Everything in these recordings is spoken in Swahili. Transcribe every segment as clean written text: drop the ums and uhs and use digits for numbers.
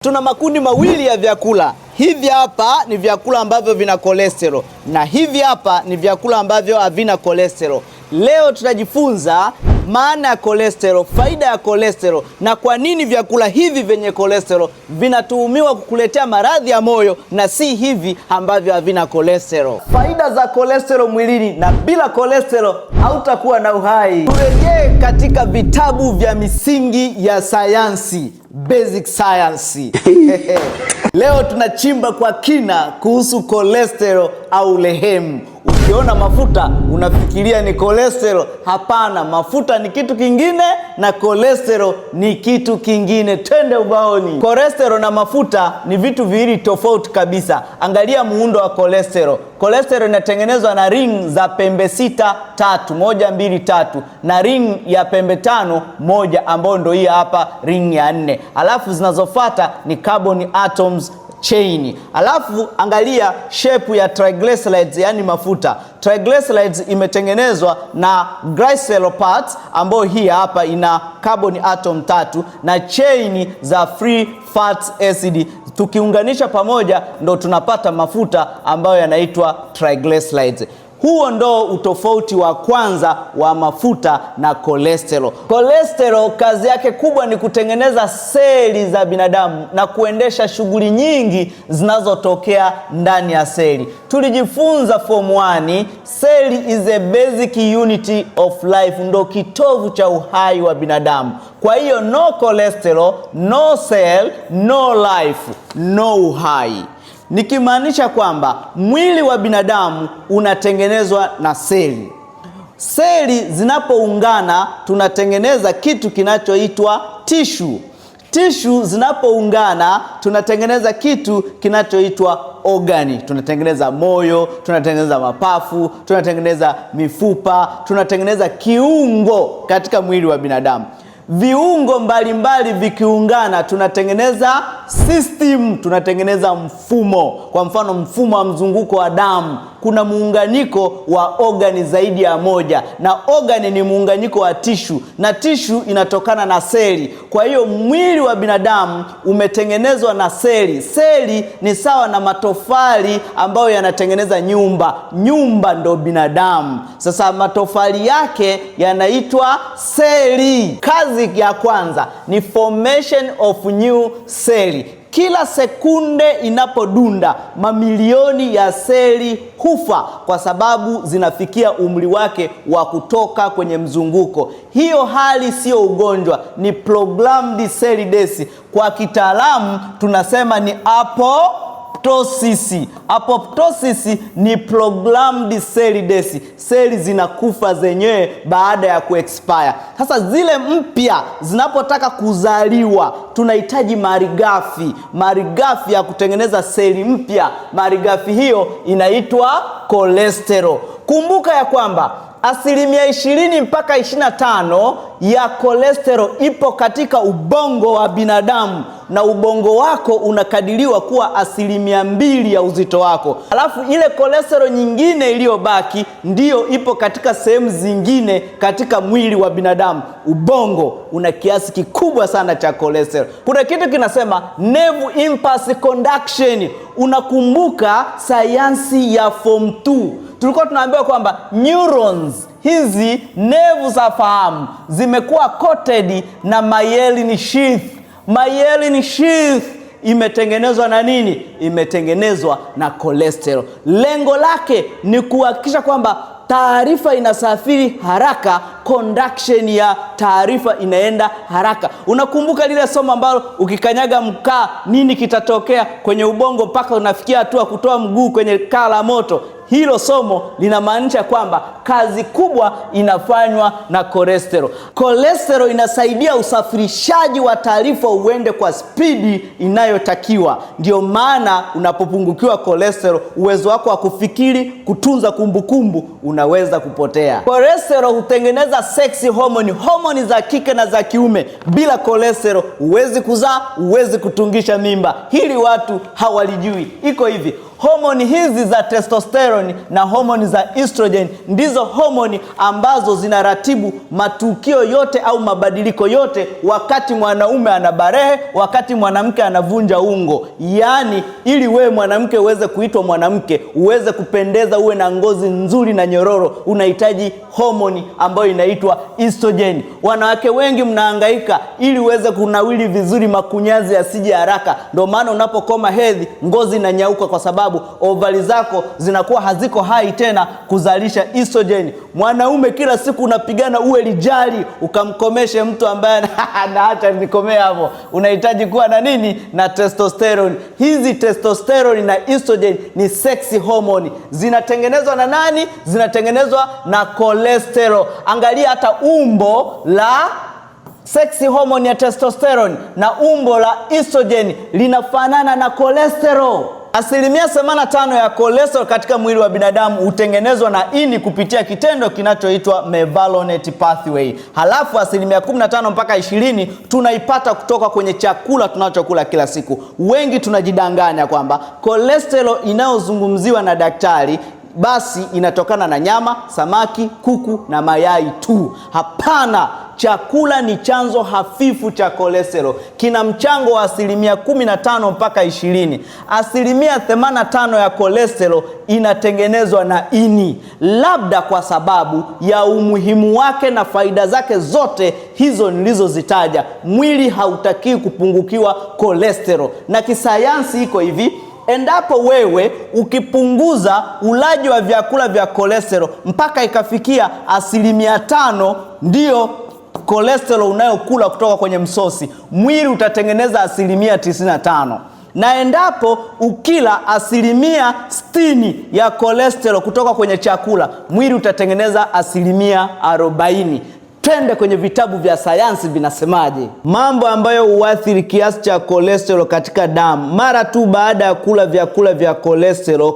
Tuna makundi mawili ya vyakula. Hivi hapa ni vyakula ambavyo vina cholesterol na hivi hapa ni vyakula ambavyo havina cholesterol. Leo tutajifunza maana ya cholesterol, faida ya cholesterol na kwa nini vyakula hivi vyenye cholesterol vinatuhumiwa kukuletea maradhi ya moyo na si hivi ambavyo havina cholesterol. Faida za cholesterol mwilini, na bila cholesterol hautakuwa na uhai. Turejee katika vitabu vya misingi ya sayansi, basic science. Leo tunachimba kwa kina kuhusu cholesterol au lehemu. Ukiona mafuta unafikiria ni cholesterol. Hapana, mafuta ni kitu kingine na cholesterol ni kitu kingine. Twende ubaoni. Cholesterol na mafuta ni vitu viwili tofauti kabisa. Angalia muundo wa cholesterol. Cholesterol inatengenezwa na ring za pembe sita tatu, 1 2 3, na ring ya pembe tano moja, ambayo ndio hii hapa ring ya 4. Alafu zinazofuata ni carbon atoms chain. Alafu angalia shape ya triglycerides, yani mafuta. Triglycerides imetengenezwa na glycerol parts, ambayo hii hapa ina carbon atom 3 na chain za free fat acid. Tukiunganisha pamoja ndo tunapata mafuta ambayo yanaitwa triglycerides. Huo ndo utofauti wa kwanza wa mafuta na cholesterol. Cholesterol kazi yake kubwa ni kutengeneza seli za binadamu na kuendesha shughuli nyingi zinazotokea ndani ya seli. Tulijifunza form 1, cell is a basic unity of life, ndo kitovu cha uhai wa binadamu. Kwa hiyo no cholesterol, no cell, no life, no uhai. Nikimaanisha kwamba mwili wa binadamu unatengenezwa na seli. Seli zinapoungana tunatengeneza kitu kinachoitwa tissue. Tissue zinapoungana tunatengeneza kitu kinachoitwa organi. Tunatengeneza moyo, tunatengeneza mapafu, tunatengeneza mifupa, tunatengeneza kiungo katika mwili wa binadamu. Viungo mbalimbali vikiungana tunatengeneza system, tunatengeneza mfumo. Kwa mfano mfumo wa mzunguko wa damu, kuna muunganiko wa organi zaidi ya moja, na organi ni muunganiko wa tishu, na tishu inatokana na seli. Kwa hiyo mwili wa binadamu umetengenezwa na seli. Seli ni sawa na matofali ambayo yanatengeneza nyumba. Nyumba ndo binadamu. Sasa matofali yake yanaitwa seli. Kazi ya kwanza ni formation of new cell. Kila sekunde inapodunda mamilioni ya seli hufa kwa sababu zinafikia umri wake wa kutoka kwenye mzunguko. Hiyo hali sio ugonjwa, ni programmed cell death. Kwa kitaalamu tunasema ni apoptosis. Apoptosis ni programmed cell death. Seli zinakufa zenyewe baada ya kuexpire. Sasa zile mpya zinapotaka kuzaliwa tunahitaji malighafi. Malighafi ya kutengeneza seli mpya, malighafi hiyo inaitwa cholesterol. Kumbuka ya kwamba 20 mpaka 25 ya cholesterol ipo katika ubongo wa binadamu, na ubongo wako unakadiriwa kuwa 2% ya uzito wako. Alafu ile cholesterol nyingine iliyobaki ndiyo ipo katika sehemu zingine katika mwili wa binadamu. Ubongo una kiasi kikubwa sana cha cholesterol. Kuna kitu kinasema nerve impulse conduction. Unakumbuka sayansi ya form 2? Tulikuwa tunaambiwa kwamba neurons, hizi nerves za fahamu, zimekuwa coated na myelin sheath. Myelin sheath imetengenezwa na nini? Imetengenezwa na cholesterol. Lengo lake ni kuhakikisha kwamba taarifa inasafiri haraka, conduction ya taarifa inaenda haraka. Unakumbuka lile somo ambalo ukikanyaga mkaa nini kitatokea kwenye ubongo mpaka unafikia hatua kutoa mguu kwenye kaa la moto? Hilo somo linamaanisha kwamba kazi kubwa inafanywa na cholesterol. Cholesterol inasaidia usafirishaji wa taarifa uende kwa spidi inayotakiwa. Ndio maana unapopungukiwa cholesterol, uwezo wako wa kufikiri, kutunza kumbukumbu unaweza kupotea. Cholesterol hutengeneza sex hormone, homoni za kike na za kiume. Bila cholesterol huwezi kuzaa, huwezi kutungisha mimba. Hili watu hawalijui. Iko hivi, Homoni hizi za testosterone na homoni za estrogen ndizo homoni ambazo zinaratibu matukio yote au mabadiliko yote wakati mwanaume anabarehe, wakati mwanamke anavunja ungo. Yaani ili wewe mwanamke uweze kuitwa mwanamke, uweze kupendeza, uwe na ngozi nzuri na nyororo, unahitaji homoni ambayo inaitwa estrogen. Wanawake wengi mnahangaika ili uweze kunawili vizuri, makunyazi yasije haraka. Ndio maana unapokoma hedhi ngozi inanyauka, kwa sababu ovari zako zinakuwa haziko hai tena kuzalisha estrogen. Mwanaume kila siku unapigana uwe lijali ukamkomeshe mtu ambaye naacha nikomea hapo. Unahitaji kuwa na nini? Na testosterone. Hizi testosterone na estrogen ni sexy hormone. Zinatengenezwa na nani? Zinatengenezwa na cholesterol. Angalia hata umbo la sexy hormone ya testosterone na umbo la estrogen linafanana na cholesterol. Asilimia 85 ya cholesterol katika mwili wa binadamu hutengenezwa na ini kupitia kitendo kinachoitwa mevalonate pathway. Halafu asilimia 15 mpaka 20 tunaipata kutoka kwenye chakula tunachokula kila siku. Wengi tunajidanganya kwamba cholesterol inayozungumziwa na daktari basi inatokana na nyama, samaki, kuku na mayai tu. Hapana, chakula ni chanzo hafifu cha cholesterol. Kina mchango wa asilimia 15 mpaka 20. Asilimia 85 ya cholesterol inatengenezwa na ini. Labda kwa sababu ya umuhimu wake na faida zake zote hizo nilizozitaja, mwili hautaki kupungukiwa cholesterol. Na kisayansi iko hivi: endapo wewe ukipunguza ulaji wa vyakula vya cholesterol mpaka ikafikia asilimia 5, ndio cholesterol unayokula kutoka kwenye msosi, mwili utatengeneza asilimia 95. Na endapo ukila asilimia 60 ya cholesterol kutoka kwenye chakula, mwili utatengeneza asilimia 40. Twende kwenye vitabu vya sayansi vinasemaje. Mambo ambayo huathiri kiasi cha cholesterol katika damu. Mara tu baada ya kula vyakula vya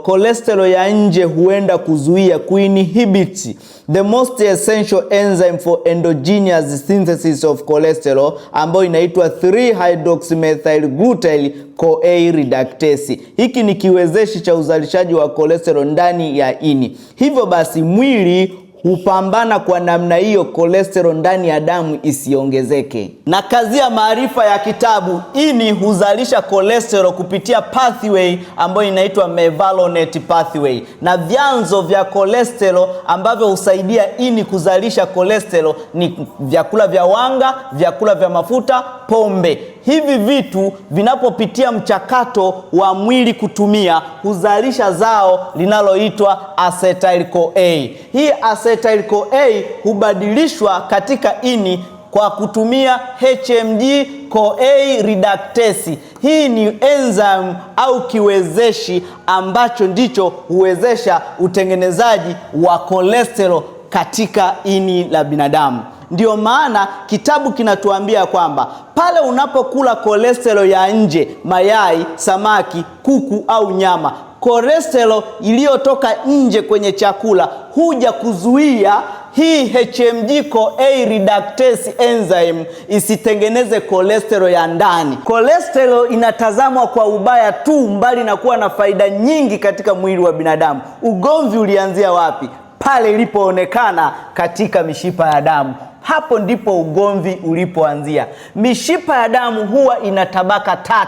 cholesterol ya nje huenda kuzuia, kuinhibit the most essential enzyme for endogenous synthesis of cholesterol, ambayo inaitwa 3-hydroxymethylglutyl-CoA reductase. Hiki ni kiwezeshi cha uzalishaji wa cholesterol ndani ya ini. Hivyo basi mwili hupambana kwa namna hiyo cholesterol ndani ya damu isiongezeke. Na kazi ya maarifa ya kitabu, ini huzalisha cholesterol kupitia pathway ambayo inaitwa mevalonate pathway. Na vyanzo vya cholesterol ambavyo husaidia ini kuzalisha cholesterol ni vyakula vya wanga, vyakula vya mafuta, pombe. Hivi vitu vinapopitia mchakato wa mwili kutumia, huzalisha zao linaloitwa acetyl-CoA. Hii acetyl-CoA hubadilishwa katika ini kwa kutumia HMG-CoA reductase. Hii ni enzyme au kiwezeshi ambacho ndicho huwezesha utengenezaji wa cholesterol katika ini la binadamu. Ndio maana kitabu kinatuambia kwamba pale unapokula cholesterol ya nje, mayai, samaki, kuku au nyama, cholesterol iliyotoka nje kwenye chakula huja kuzuia hii HMG-CoA reductase enzyme isitengeneze cholesterol ya ndani. Cholesterol inatazamwa kwa ubaya tu, mbali na kuwa na faida nyingi katika mwili wa binadamu. Ugomvi ulianzia wapi? Pale ilipoonekana katika mishipa ya damu. Hapo ndipo ugomvi ulipoanzia. Mishipa ya damu huwa ina tabaka 3.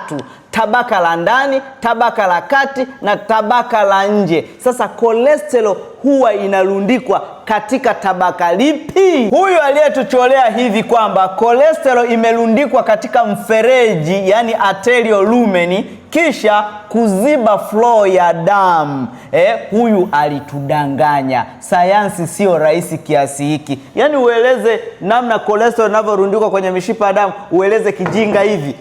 Tabaka la ndani, tabaka la kati na tabaka la nje. Sasa cholesterol huwa inarundikwa katika tabaka lipi? Huyu aliyetucholea hivi kwamba cholesterol imerundikwa katika mfereji, yani arterial lumen, kisha kuziba flow ya damu, huyu alitudanganya. Sayansi sio rahisi kiasi hiki. Yani ueleze namna cholesterol inavyorundikwa kwenye mishipa ya damu, ueleze kijinga hivi.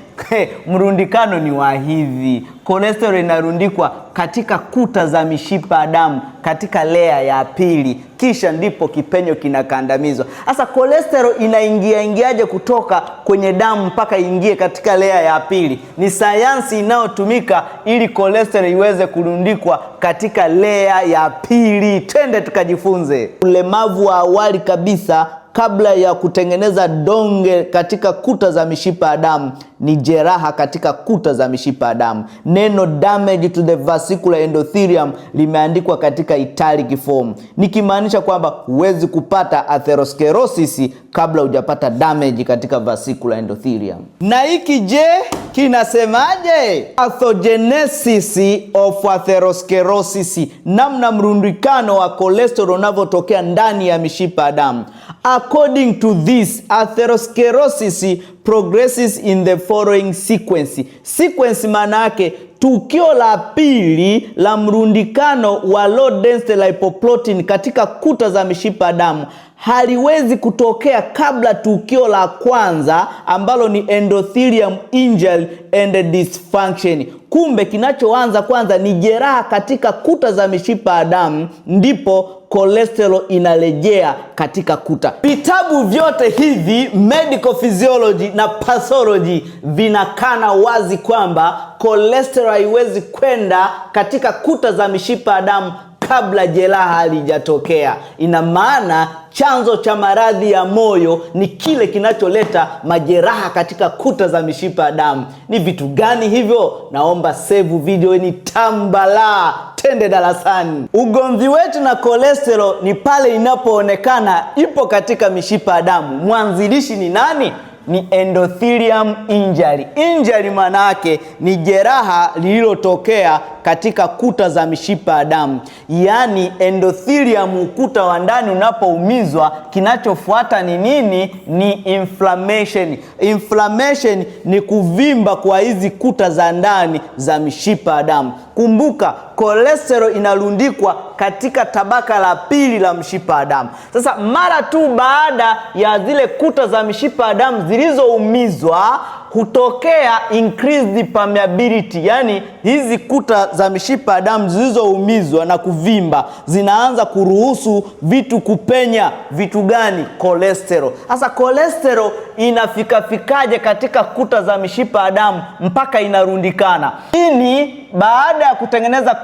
Mrundikano ni wa hivi. Cholesterol inarundikwa katika kuta za mishipa ya damu, katika layer ya pili, kisha ndipo kipenyo kinakandamizwa. Sasa cholesterol ingiaje kutoka kwenye damu mpaka ingie katika layer ya pili? Ni sayansi inayotumika ili cholesterol iweze kurundikwa katika layer ya pili. Twende tukajifunze. Ulemavu wa awali kabisa kabla ya kutengeneza donge katika kuta za mishipa ya damu ni jeraha katika kuta za mishipa ya damu. Neno damage to the vesicular endothelium limeandikwa katika italic form, nikimaanisha kwamba huwezi kupata atherosclerosis kabla hujapata damage katika vesicular endothelium. Na hiki je, kinasemaje? Pathogenesis of atherosclerosis, namna mrundikano wa cholesterol unavyotokea ndani ya mishipa ya damu. According to this, atherosclerosis progresses in the following sequence. Sequence maana yake tukio la pili la mrundikano wa low density lipoprotein katika kuta za mishipa ya damu haliwezi kutokea kabla tukio la kwanza ambalo ni endothelium injury and dysfunction. Kumbe kinachoanza kwanza ni jeraha katika kuta za mishipa ya damu, ndipo cholesterol inarejea katika kuta. Vitabu vyote hivi, medical physiology na pathology, vinakana wazi kwamba cholesterol haiwezi kwenda katika kuta za mishipa ya damu kabla jeraha halijatokea. Ina maana chanzo cha maradhi ya moyo ni kile kinacholeta majeraha katika kuta za mishipa ya damu. Ni vitu gani hivyo? Naomba save video ni tambala, tende darasani. Ugomvi wetu na cholesterol ni pale inapoonekana ipo katika mishipa ya damu. Mwanzilishi ni nani? Ni endothelium injury. Injury maana yake ni jeraha lililotokea katika kuta za mishipa ya damu. Yaani endothelium, ukuta wa ndani unapoumizwa, kinachofuata ni nini? Ni inflammation. Inflammation ni kuvimba kwa hizi kuta za ndani za mishipa ya damu. Kumbuka, cholesterol inarundikwa katika tabaka la pili la mshipa ya damu. Sasa mara tu baada ya zile kuta za mishipa ya damu zilizoumizwa, hutokea increased permeability. Yani hizi kuta za mishipa ya damu zilizoumizwa na kuvimba zinaanza kuruhusu vitu kupenya. Vitu gani? Cholesterol. Sasa cholesterol inafikafikaje katika kuta za mishipa ya damu mpaka inarundikana? Ini baada ya kutengeneza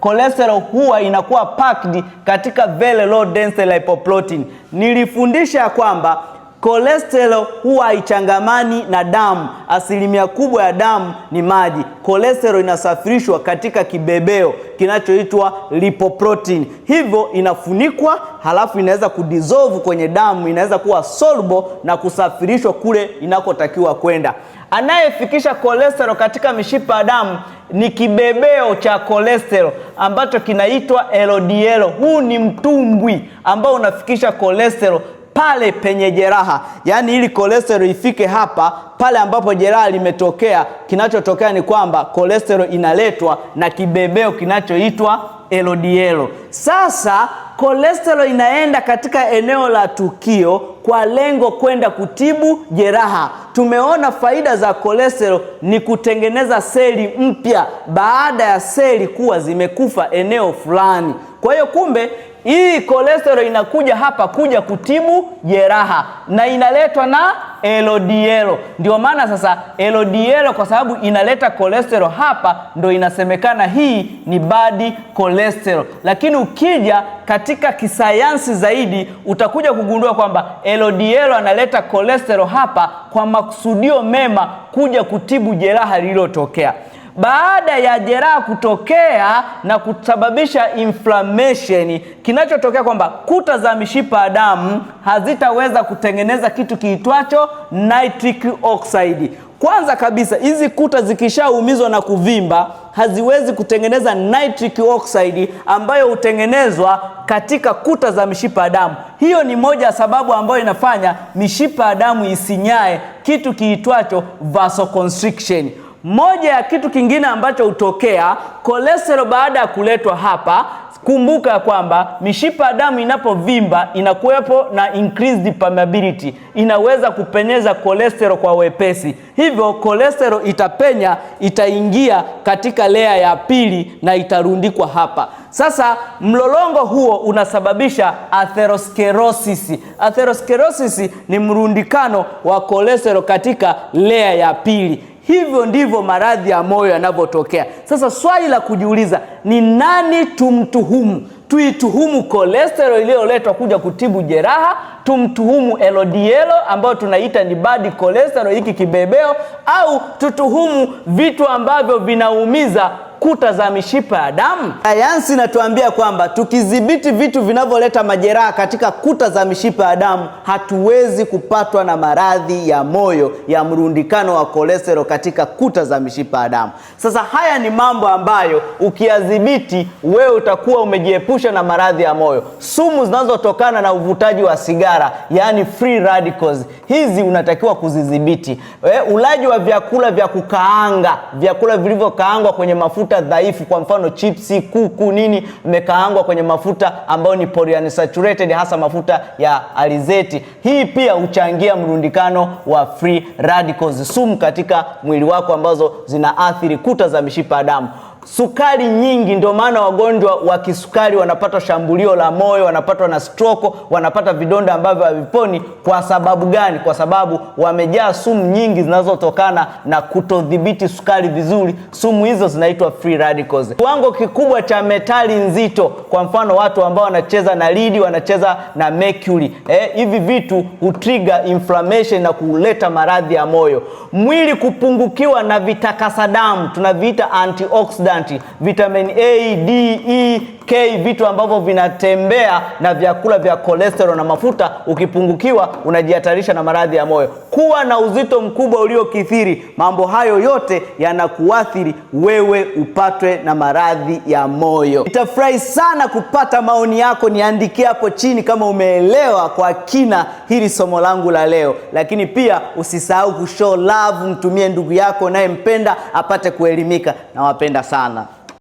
cholesterol huwa inakuwa packed katika very low density lipoprotein. Nilifundisha kwamba cholesterol huwa haichangamani na damu. Asilimia kubwa ya damu ni maji. Cholesterol inasafirishwa katika kibebeo kinachoitwa lipoprotein. Hivyo inafunikwa, halafu inaweza kudissolve kwenye damu, inaweza kuwa soluble na kusafirishwa kule inakotakiwa kwenda. Anayefikisha cholesterol katika mishipa ya damu ni kibebeo cha cholesterol ambacho kinaitwa LDL. Huu ni mtumbwi ambao unafikisha cholesterol pale penye jeraha. Yaani ili cholesterol ifike hapa, pale ambapo jeraha limetokea, kinachotokea ni kwamba cholesterol inaletwa na kibebeo kinachoitwa LDL. Sasa cholesterol inaenda katika eneo la tukio kwa lengo kwenda kutibu jeraha. Tumeona faida za cholesterol ni kutengeneza seli mpya baada ya seli kuwa zimekufa eneo fulani. Kwa hiyo kumbe hii cholesterol inakuja hapa kuja kutibu jeraha na inaletwa na LDL. Ndio maana sasa LDL, kwa sababu inaleta cholesterol hapa, ndio inasemekana hii ni bad cholesterol. Lakini ukija katika kisayansi zaidi, utakuja kugundua kwamba LDL analeta cholesterol hapa kwa makusudio mema, kuja kutibu jeraha lililotokea. Baada ya jeraha kutokea na kusababisha inflammation, kinachotokea kwamba kuta za mishipa ya damu hazitaweza kutengeneza kitu kiitwacho nitric oxide. Kwanza kabisa, hizi kuta zikishaumizwa na kuvimba haziwezi kutengeneza nitric oxide ambayo hutengenezwa katika kuta za mishipa ya damu. Hiyo ni moja ya sababu ambayo inafanya mishipa ya damu isinyae, kitu kiitwacho vasoconstriction. Moja ya kitu kingine ambacho hutokea, cholesterol baada ya kuletwa hapa, kumbuka kwamba mishipa ya damu inapovimba inakuwepo na increased permeability, inaweza kupenyeza cholesterol kwa wepesi. Hivyo cholesterol itapenya, itaingia katika layer ya pili na itarundikwa hapa. Sasa mlolongo huo unasababisha atherosclerosis. Atherosclerosis ni mrundikano wa cholesterol katika layer ya pili. hivyo ndivyo maradhi ya moyo yanavyotokea. Sasa swali la kujiuliza ni nani tumtuhumu? Tuituhumu cholesterol iliyoletwa kuja kutibu jeraha, tumtuhumu LDL ambayo tunaita ni bad cholesterol, hiki kibebeo, au tutuhumu vitu ambavyo vinaumiza kuta za mishipa ya damu? Sayansi inatuambia kwamba tukidhibiti vitu vinavyoleta majeraha katika kuta za mishipa ya damu, hatuwezi kupatwa na maradhi ya moyo ya mrundikano wa cholesterol katika kuta za mishipa ya damu. Sasa haya ni mambo ambayo ukiyadhibiti, wewe utakuwa umejiepusha na maradhi ya moyo. Sumu zinazotokana na uvutaji wa sigara, yani free radicals, hizi unatakiwa kuzidhibiti. Ulaji wa vyakula vya kukaanga, vyakula vilivyokaangwa kwenye mafuta dhaifu, kwa mfano chipsi, kuku, nini, mmekaangwa kwenye mafuta ambayo ni polyunsaturated, hasa mafuta ya alizeti. Hii pia huchangia mrundikano wa free radicals, sumu katika mwili wako ambazo zinaathiri kuta za mishipa ya damu. Sukari nyingi, ndio maana wagonjwa wa kisukari wanapata shambulio la moyo, wanapatwa na stroke, wanapata vidonda ambavyo haviponi. Kwa sababu gani? Kwa sababu wamejaa sumu nyingi zinazotokana na kutodhibiti sukari vizuri. Sumu hizo zinaitwa free radicals. Kiwango kikubwa cha metali nzito, kwa mfano watu ambao wanacheza na lead, wanacheza na mercury, hivi vitu hutrigger inflammation na kuleta maradhi ya moyo. Mwili kupungukiwa na vitakasa damu, tunaviita antioxidant, vitamin A, D, E, K, vitu ambavyo vinatembea na vyakula vya cholesterol na mafuta. Ukipungukiwa unajihatarisha na maradhi ya moyo. Kuwa na uzito mkubwa uliokithiri, mambo hayo yote yanakuathiri wewe upatwe na maradhi ya moyo. Nitafurahi sana kupata maoni yako, niandikie hapo chini kama umeelewa kwa kina hili somo langu la leo. Lakini pia usisahau kushow love, mtumie ndugu yako naye mpenda apate kuelimika. Nawapenda sana.